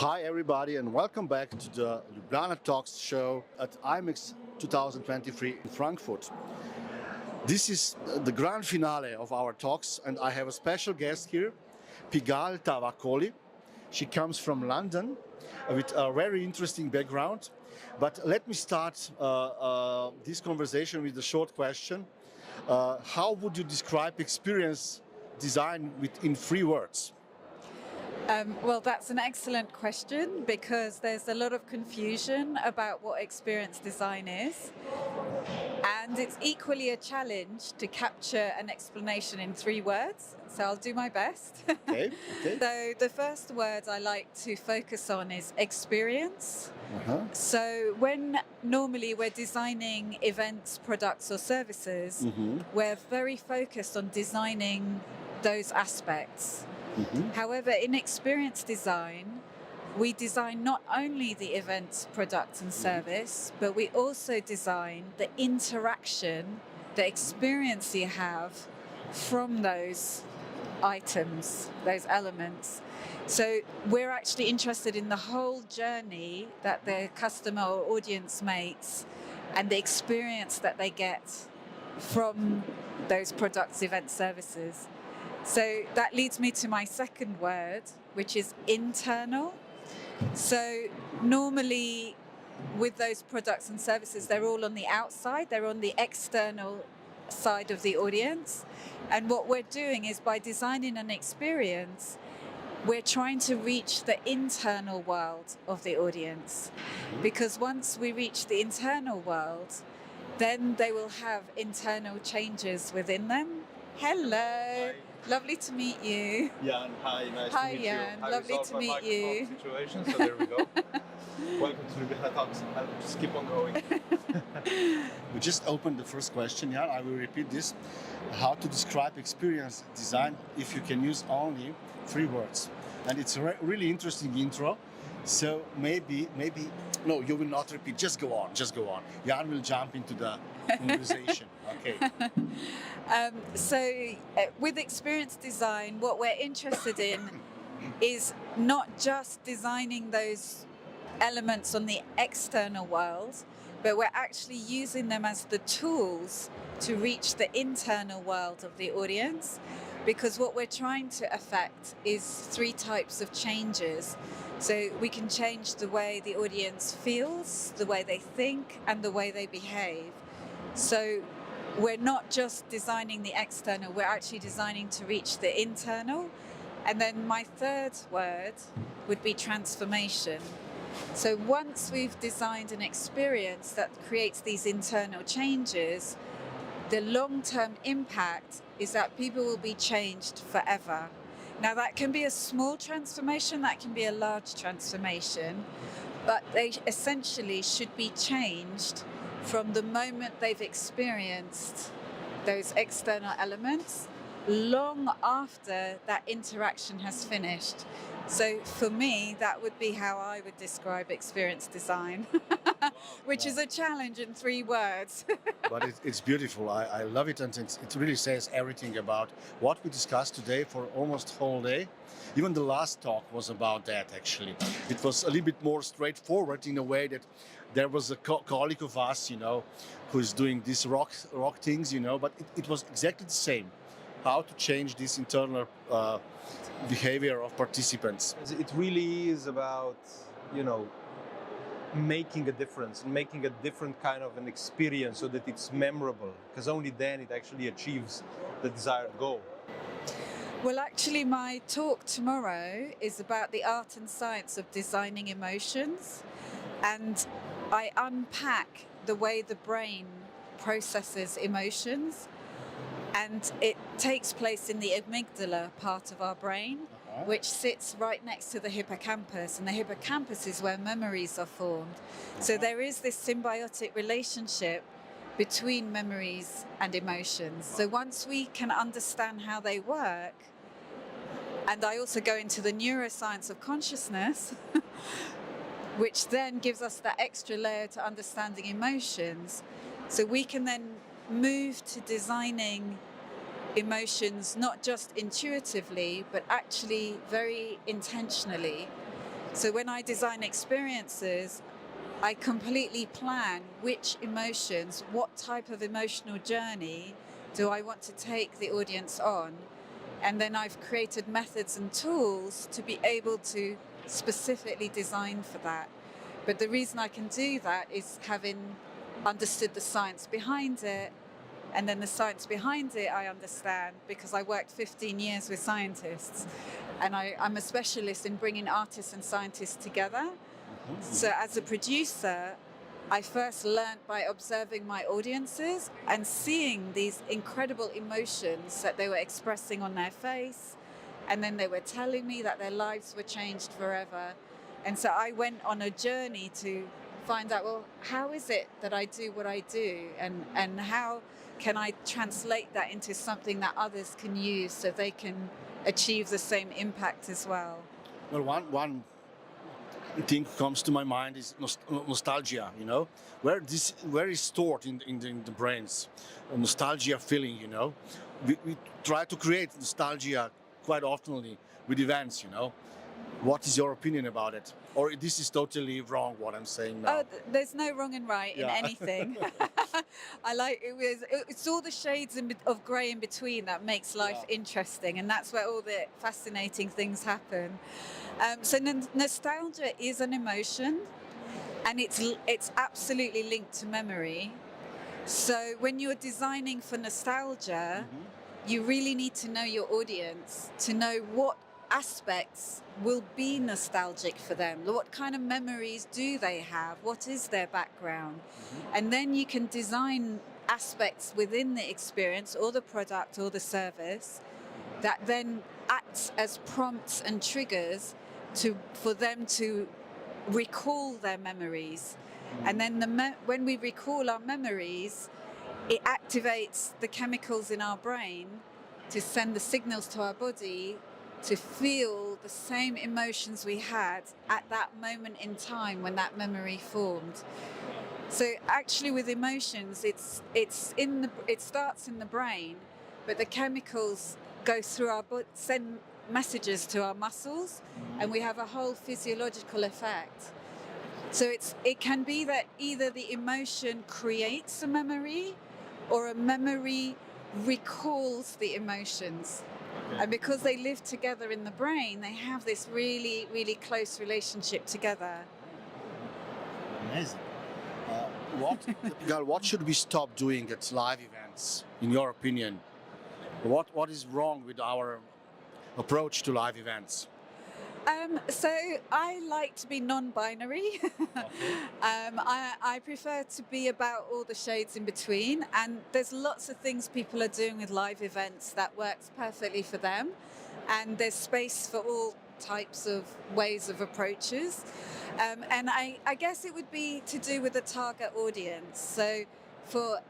Hi, everybody, and welcome back to the Ljubljana Talks show at IMEX 2023 in Frankfurt. This is the grand finale of our talks, and I have a special guest here, Pigalle Tavakoli. She comes from London with a very interesting background. But let me start this conversation with a short question. How would you describe experience design in 3 words? Well, that's an excellent question because there's a lot of confusion about what experience design is. And it's equally a challenge to capture an explanation in 3 words. So I'll do my best. Okay. So the first word I like to focus on is experience. So when normally we're designing events, products, or services, we're very focused on designing those aspects. However, in experience design, we design not only the event, product, and service, but we also design the interaction, the experience you have from those items, those elements. So we're actually interested in the whole journey that the customer or audience makes and the experience that they get from those products, events, services. So that leads me to my second word, which is internal. So normally with those products and services, they're all on the outside, they're on the external side of the audience. And what we're doing is by designing an experience, we're trying to reach the internal world of the audience. Because once we reach the internal world, then they will have internal changes within them. Hello. Hi. Lovely to meet you. Jan, hi, nice Hi, to meet Jan. you. I Lovely resolved to my meet you. microphone situation, so there we go. Welcome to the Talks. I'll just keep on going. We just opened the first question, yeah. I will repeat this. How to describe experience design if you can use only 3 words. And it's a really interesting intro. So maybe, no, you will not repeat. Just go on. Jan will jump into the conversation. Okay. With experience design, what we're interested in is not just designing those elements on the external world, but we're actually using them as the tools to reach the internal world of the audience. Because what we're trying to affect is 3 types of changes. So we can change the way the audience feels, the way they think, and the way they behave. So we're not just designing the external, we're actually designing to reach the internal. And then my third word would be transformation. So once we've designed an experience that creates these internal changes, the long-term impact is that people will be changed forever. Now that can be a small transformation, that can be a large transformation, but they essentially should be changed from the moment they've experienced those external elements long after that interaction has finished. So for me, that would be how I would describe experience design, which is a challenge in 3 words. But it's beautiful. I love it, and it really says everything about what we discussed today for almost whole day. Even the last talk was about that, actually. It was a little bit more straightforward in a way that there was a colleague of us, who is doing these rock things, but it was exactly the same. How to change this internal behavior of participants. It really is about, making a difference and making a different kind of an experience so that it's memorable, because only then it actually achieves the desired goal. Well, actually, my talk tomorrow is about the art and science of designing emotions. And I unpack the way the brain processes emotions. And it takes place in the amygdala part of our brain, which sits right next to the hippocampus. And the hippocampus is where memories are formed. So there is this symbiotic relationship between memories and emotions. So once we can understand how they work, and I also go into the neuroscience of consciousness, which then gives us that extra layer to understanding emotions. So we can then move to designing emotions not just intuitively, but actually very intentionally. So when I design experiences, I completely plan which emotions, what type of emotional journey do I want to take the audience on. And then I've created methods and tools to be able to specifically design for that. But the reason I can do that is having understood the science behind it. And then the science behind it I understand because I worked 15 years with scientists. And I'm a specialist in bringing artists and scientists together. So as a producer, I first learned by observing my audiences and seeing these incredible emotions that they were expressing on their face. And then they were telling me that their lives were changed forever. And so I went on a journey to find out, well, how is it that I do what I do? And how can I translate that into something that others can use so they can achieve the same impact as well? Well, one thing comes to my mind is nostalgia, you know, where is stored in the brains, a nostalgia feeling, you know. We try to create nostalgia quite oftenly with events, you know. What is your opinion about it? Or this is totally wrong what I'm saying now? Oh, there's no wrong and right in anything. I like it's all the shades of grey in between that makes life interesting, and that's where all the fascinating things happen. So nostalgia is an emotion, and it's absolutely linked to memory. So when you're designing for nostalgia, you really need to know your audience to know what aspects will be nostalgic for them. What kind of memories do they have? What is their background? And then you can design aspects within the experience or the product or the service that then acts as prompts and triggers for them to recall their memories. And then when we recall our memories, it activates the chemicals in our brain to send the signals to our body to feel the same emotions we had at that moment in time when that memory formed. So actually with emotions, it starts in the brain, but the chemicals go through our body, send messages to our muscles, and we have a whole physiological effect. So it can be that either the emotion creates a memory or a memory recalls the emotions. And because they live together in the brain, they have this really, really close relationship together. Amazing. What should we stop doing at live events, in your opinion? What is wrong with our approach to live events? So I like to be non-binary. I prefer to be about all the shades in between, and there's lots of things people are doing with live events that works perfectly for them, and there's space for all types of ways of approaches. And I guess it would be to do with the target audience. So for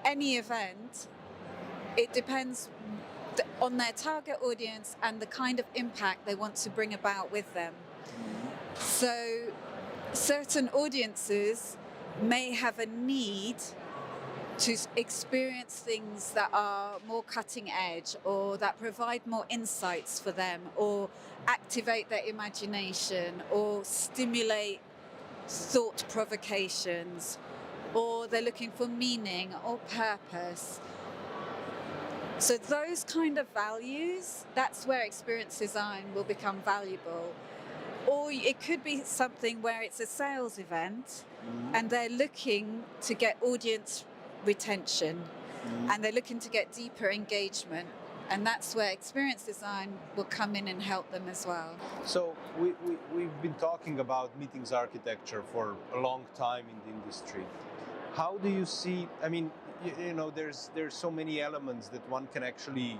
any event, it depends on their target audience and the kind of impact they want to bring about with them. So certain audiences may have a need to experience things that are more cutting edge or that provide more insights for them or activate their imagination or stimulate thought provocations, or they're looking for meaning or purpose. So those kind of values, that's where experience design will become valuable. Or it could be something where it's a sales event and they're looking to get audience retention and they're looking to get deeper engagement. And that's where experience design will come in and help them as well. So we've been talking about meetings architecture for a long time in the industry. How do you see, I mean, you know, there's so many elements that one can actually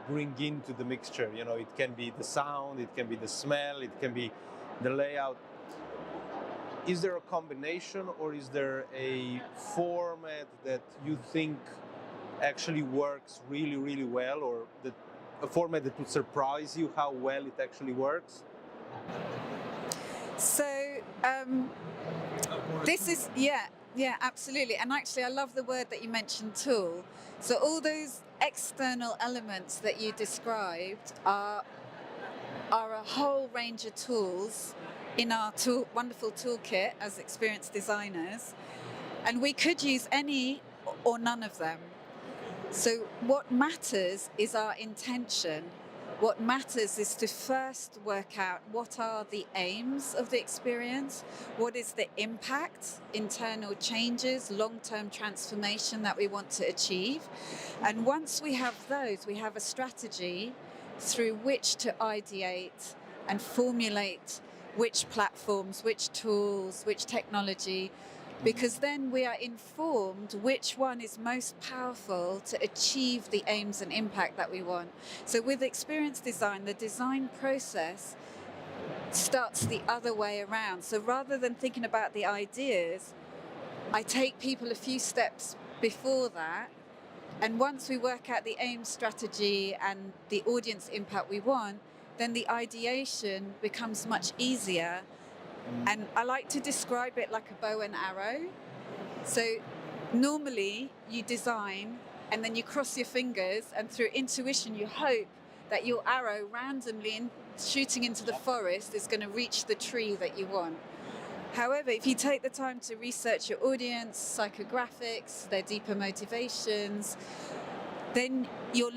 bring into the mixture. You know, it can be the sound, it can be the smell, it can be the layout. Is there a combination, or is there a format that you think actually works really, really well, or a format that would surprise you how well it actually works? So this is, yeah, absolutely. And actually, I love the word that you mentioned, tool. So all those external elements that you described are a whole range of tools in our wonderful toolkit as experienced designers, and we could use any or none of them. So what matters is our intention. What matters is to first work out what are the aims of the experience, what is the impact, internal changes, long-term transformation that we want to achieve. And once we have those, we have a strategy through which to ideate and formulate which platforms, which tools, which technology, because then we are informed which one is most powerful to achieve the aims and impact that we want. So with experience design, the design process starts the other way around. So rather than thinking about the ideas, I take people a few steps before that, and once we work out the aim, strategy and the audience impact we want, then the ideation becomes much easier. And I like to describe it like a bow and arrow. So normally you design and then you cross your fingers, and through intuition you hope that your arrow randomly shooting into the forest is going to reach the tree that you want. However, if you take the time to research your audience, psychographics, their deeper motivations, then you're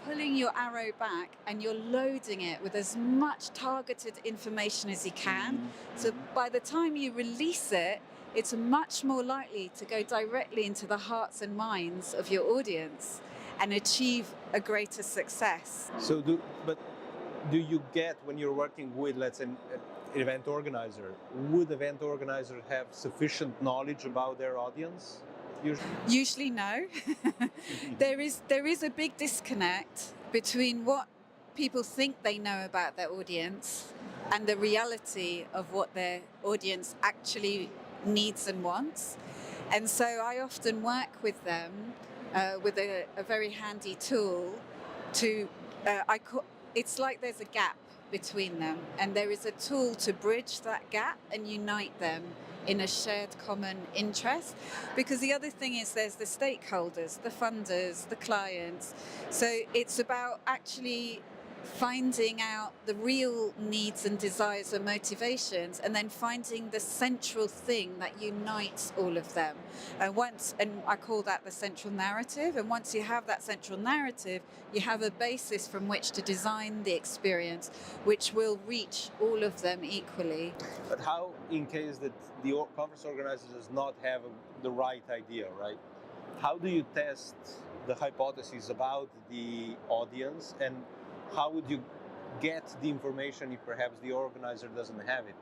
pulling your arrow back and you're loading it with as much targeted information as you can. So by the time you release it, it's much more likely to go directly into the hearts and minds of your audience and achieve a greater success. So do you get, when you're working with, let's say, an event organizer, would event organizer have sufficient knowledge about their audience? Usually no. There is a big disconnect between what people think they know about their audience and the reality of what their audience actually needs and wants. And so I often work with them with a very handy tool to, it's like there's a gap between them, and there is a tool to bridge that gap and unite them in a shared common interest. Because the other thing is there's the stakeholders, the funders, the clients. So it's about actually finding out the real needs and desires and motivations, and then finding the central thing that unites all of them. And I call that the central narrative. And once you have that central narrative, you have a basis from which to design the experience, which will reach all of them equally. But how, in case that the conference organizer does not have the right idea, right? How do you test the hypothesis about the audience, and how would you get the information if perhaps the organizer doesn't have it?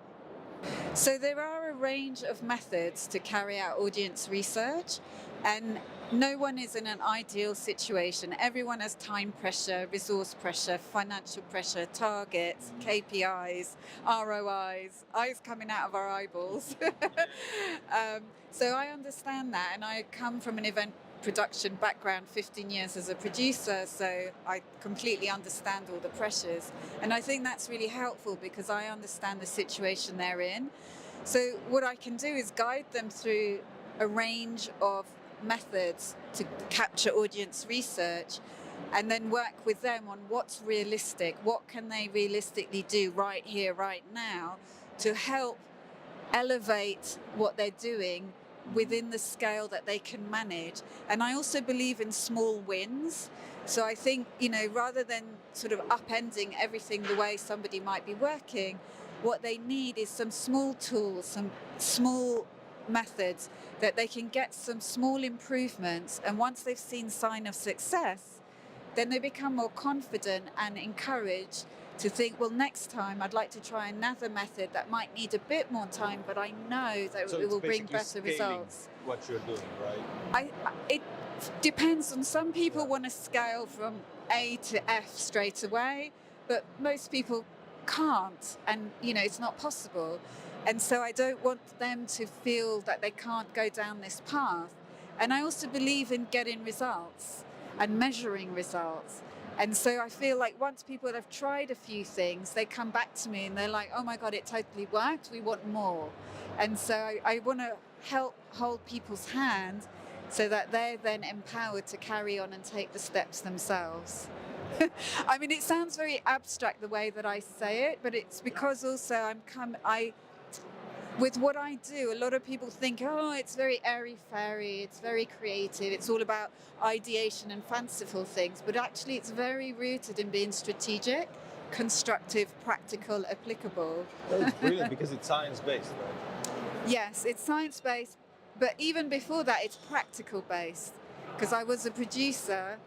So there are a range of methods to carry out audience research, and no one is in an ideal situation. Everyone has time pressure, resource pressure, financial pressure, targets, KPIs, ROIs, eyes coming out of our eyeballs. So I understand that, and I come from an event production background, 15 years as a producer, so I completely understand all the pressures. And I think that's really helpful because I understand the situation they're in. So what I can do is guide them through a range of methods to capture audience research, and then work with them on what's realistic, what can they realistically do right here, right now, to help elevate what they're doing within the scale that they can manage. And I also believe in small wins. So I think, rather than sort of upending everything the way somebody might be working, what they need is some small tools, some small methods that they can get some small improvements. And once they've seen sign of success, then they become more confident and encouraged to think, well, next time I'd like to try another method that might need a bit more time, but I know that it will bring better results. What you're doing, right? It depends on, some people want to scale from A to F straight away, but most people can't, and it's not possible. And so I don't want them to feel that they can't go down this path. And I also believe in getting results and measuring results. And so I feel like once people have tried a few things, they come back to me and they're like, oh my God, it totally worked. We want more. And so I want to help hold people's hand so that they're then empowered to carry on and take the steps themselves. I mean, it sounds very abstract the way that I say it, but it's because also with what I do, a lot of people think, oh, it's very airy-fairy, it's very creative, it's all about ideation and fanciful things, but actually it's very rooted in being strategic, constructive, practical, applicable. That's brilliant because it's science-based, right? Yes, it's science-based, but even before that, it's practical-based, because I was a producer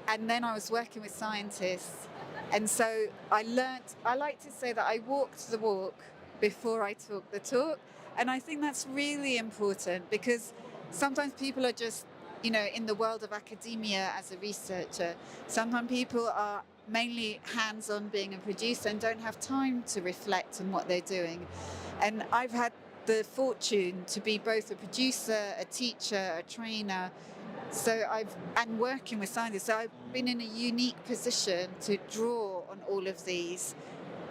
and then I was working with scientists. And so I like to say that I walked the walk before I talk the talk. And I think that's really important because sometimes people are just, in the world of academia as a researcher, sometimes people are mainly hands-on being a producer and don't have time to reflect on what they're doing. And I've had the fortune to be both a producer, a teacher, a trainer, and working with scientists. So I've been in a unique position to draw on all of these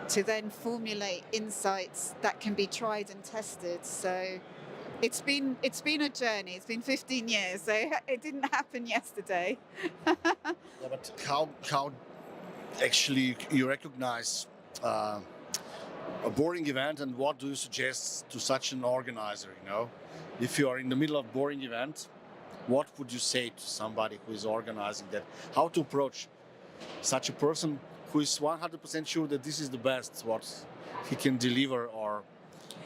to then formulate insights that can be tried and tested. So it's been a journey. It's been 15 years, so it didn't happen yesterday. Yeah, but how actually you recognize a boring event, and what do you suggest to such an organizer? If you are in the middle of a boring event, what would you say to somebody who is organizing that? How to approach such a person who is 100% sure that this is the best what he can deliver or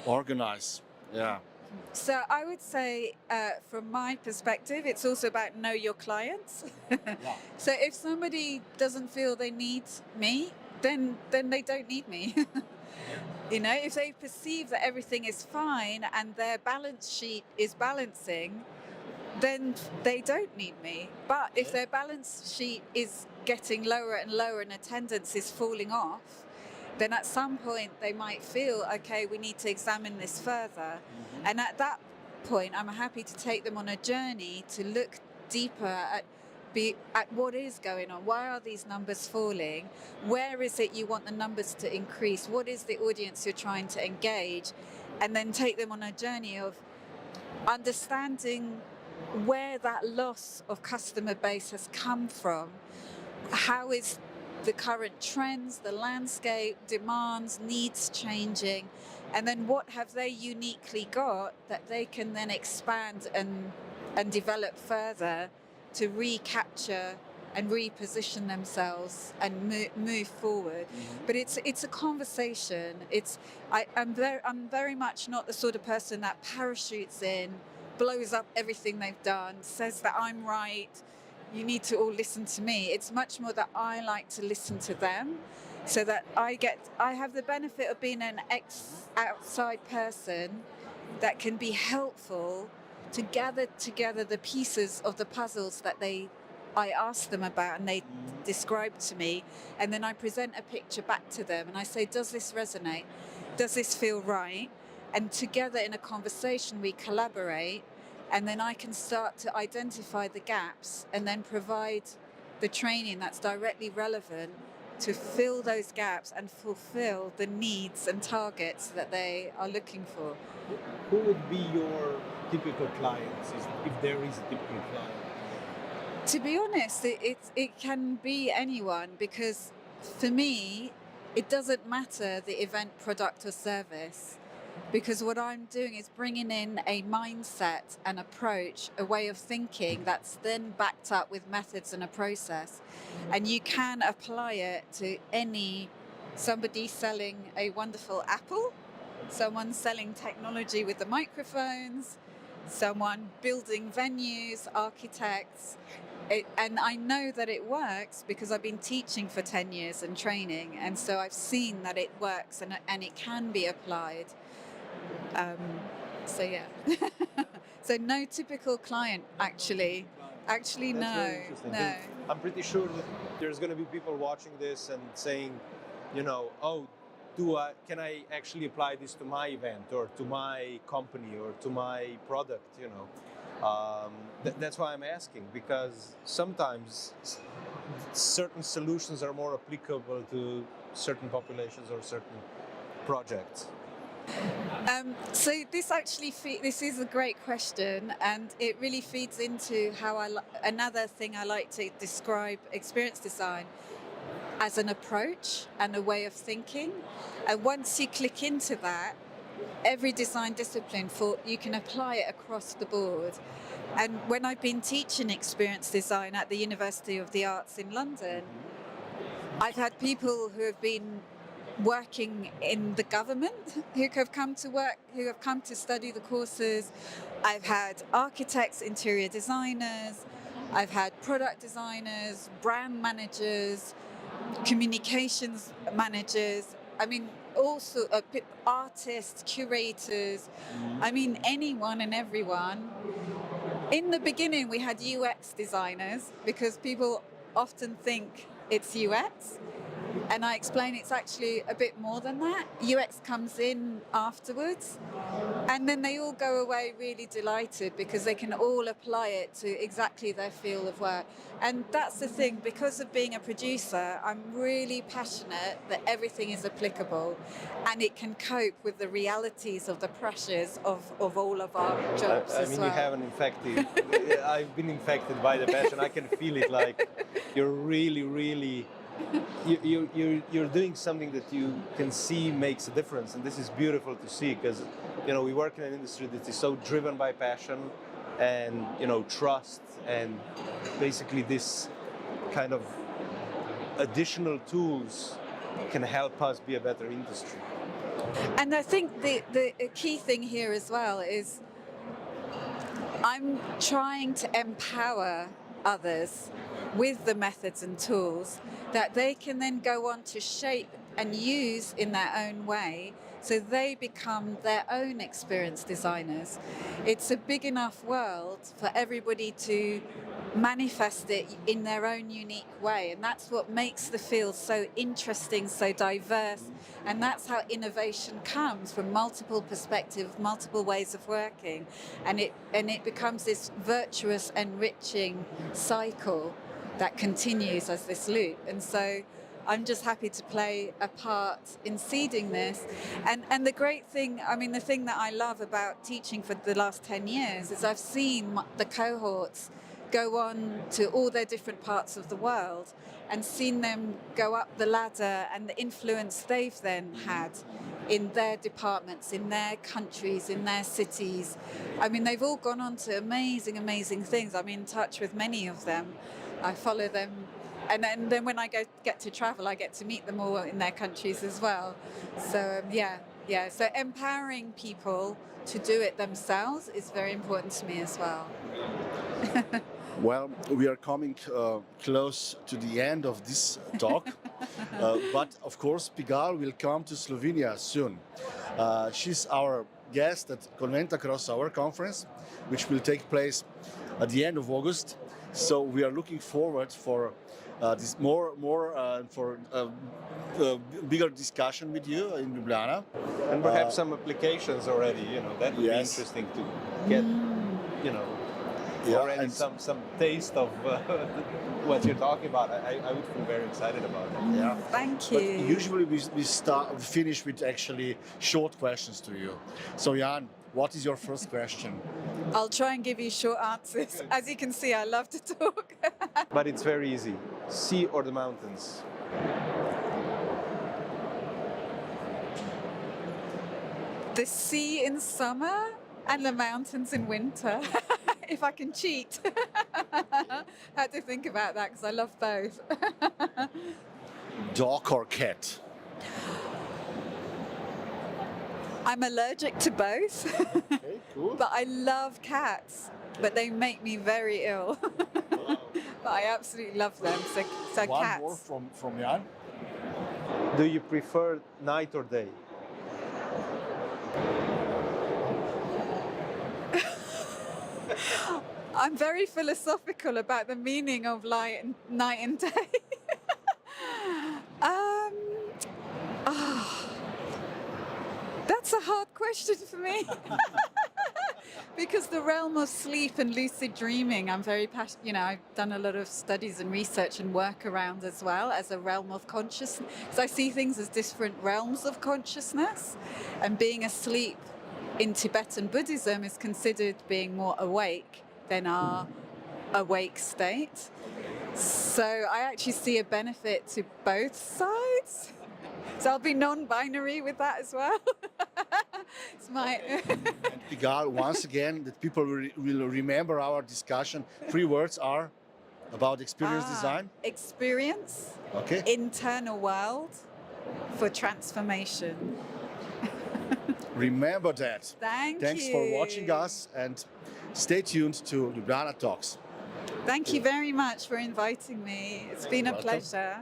organize? Yeah. So I would say, from my perspective, it's also about know your clients. So if somebody doesn't feel they need me, then they don't need me. If they perceive that everything is fine and their balance sheet is balancing, then they don't need me. But if their balance sheet is getting lower and lower and attendance is falling off, then at some point they might feel, okay, we need to examine this further. And at that point, I'm happy to take them on a journey to look deeper at what is going on. Why are these numbers falling? Where is it you want the numbers to increase? What is the audience you're trying to engage? And then take them on a journey of understanding where that loss of customer base has come from. How is the current trends, the landscape, demands, needs changing? And then what have they uniquely got that they can then expand and develop further to recapture and reposition themselves and move forward. But it's a conversation. I'm very much not the sort of person that parachutes in, blows up everything they've done, says that I'm right, you need to all listen to me. It's much more that I like to listen to them, so that I have the benefit of being an outside person that can be helpful to gather together the pieces of the puzzles that I ask them about and they describe to me, and then I present a picture back to them and I say, does this resonate? Does this feel right? And together in a conversation we collaborate, and then I can start to identify the gaps and then provide the training that's directly relevant to fill those gaps and fulfill the needs and targets that they are looking for. Who would be your typical clients, if there is a typical client? To be honest, it can be anyone, because for me, it doesn't matter the event, product or service, because what I'm doing is bringing in a mindset, an approach, a way of thinking that's then backed up with methods and a process. And you can apply it to somebody selling a wonderful apple, someone selling technology with the microphones, someone building venues, architects. And I know that it works because I've been teaching for 10 years and training. And so I've seen that it works and it can be applied. So yeah. So no typical client, actually. Actually, no. I'm pretty sure that there's going to be people watching this and saying, can I actually apply this to my event or to my company or to my product, That's why I'm asking, because sometimes certain solutions are more applicable to certain populations or certain projects. So this is a great question, and it really feeds into how another thing I like to describe experience design. as an approach and a way of thinking. And once you click into that, every design discipline, you can apply it across the board. And when I've been teaching experience design at the University of the Arts in London, I've had people who have been working in the government who have come to work, who have come to study the courses. I've had architects, interior designers, I've had product designers, brand managers, communications managers. I mean, also artists, curators. I mean, anyone and everyone. In the beginning, we had UX designers because people often think it's UX. And I explain it's actually a bit more than that. UX comes in afterwards. And then they all go away really delighted because they can all apply it to exactly their field of work. And that's the thing, because of being a producer, I'm really passionate that everything is applicable and it can cope with the realities of the pressures of all of our jobs I as mean, well. you haven't infected. I've been infected by the passion. I can feel it. Like you're really. You're doing something that you can see makes a difference, and this is beautiful to see because we work in an industry that is so driven by passion and trust, and basically this kind of additional tools can help us be a better industry. And I think the key thing here as well is I'm trying to empower others with the methods and tools that they can then go on to shape and use in their own way, so they become their own experience designers. It's a big enough world for everybody to manifest it in their own unique way, and that's what makes the field so interesting, so diverse, and that's how innovation comes, from multiple perspectives, multiple ways of working, and it becomes this virtuous, enriching cycle that continues as this loop. And so I'm just happy to play a part in seeding this. And the great thing, I mean, the thing that I love about teaching for the last 10 years is I've seen the cohorts go on to all their different parts of the world and seen them go up the ladder and the influence they've then had in their departments, in their countries, in their cities. I mean, they've all gone on to amazing, amazing things. I'm in touch with many of them. I follow them. And then when I get to travel, I get to meet them all in their countries as well. So, yeah. So empowering people to do it themselves is very important to me as well. Well, we are coming close to the end of this talk, but of course Pigalle will come to Slovenia soon. She's our guest at Conventa Cross Hour conference, which will take place at the end of August. So we are looking forward for this bigger discussion with you in Ljubljana, and perhaps some applications already. That would be interesting to get. Already some taste of what you're talking about. I would feel very excited about it. Yeah. Thank you. But usually we finish with actually short questions to you. So Jan, what is your first question? I'll try and give you short answers. As you can see, I love to talk. But it's very easy. Sea or the mountains? The sea in summer and the mountains in winter. If I can cheat. I had to think about that because I love both. Dog or cat? I'm allergic to both. Okay, cool. But I love cats, but they make me very ill. But I absolutely love them. So One cats. more from Jan. Do you prefer night or day? I'm very philosophical about the meaning of night and day. That's a hard question for me. Because the realm of sleep and lucid dreaming, I'm very passionate. I've done a lot of studies and research and work around as well as a realm of consciousness. So I see things as different realms of consciousness, and being asleep in Tibetan Buddhism is considered being more awake than our awake state. So I actually see a benefit to both sides. So I'll be non-binary with that as well. It's my Igal, once again, that people will remember our discussion. 3 words are about experience design. Experience, Okay. internal world for transformation. Remember that. Thanks you. for watching us and stay tuned to Ljubljana Talks. Thank you very much for inviting me. It's been a Welcome. pleasure.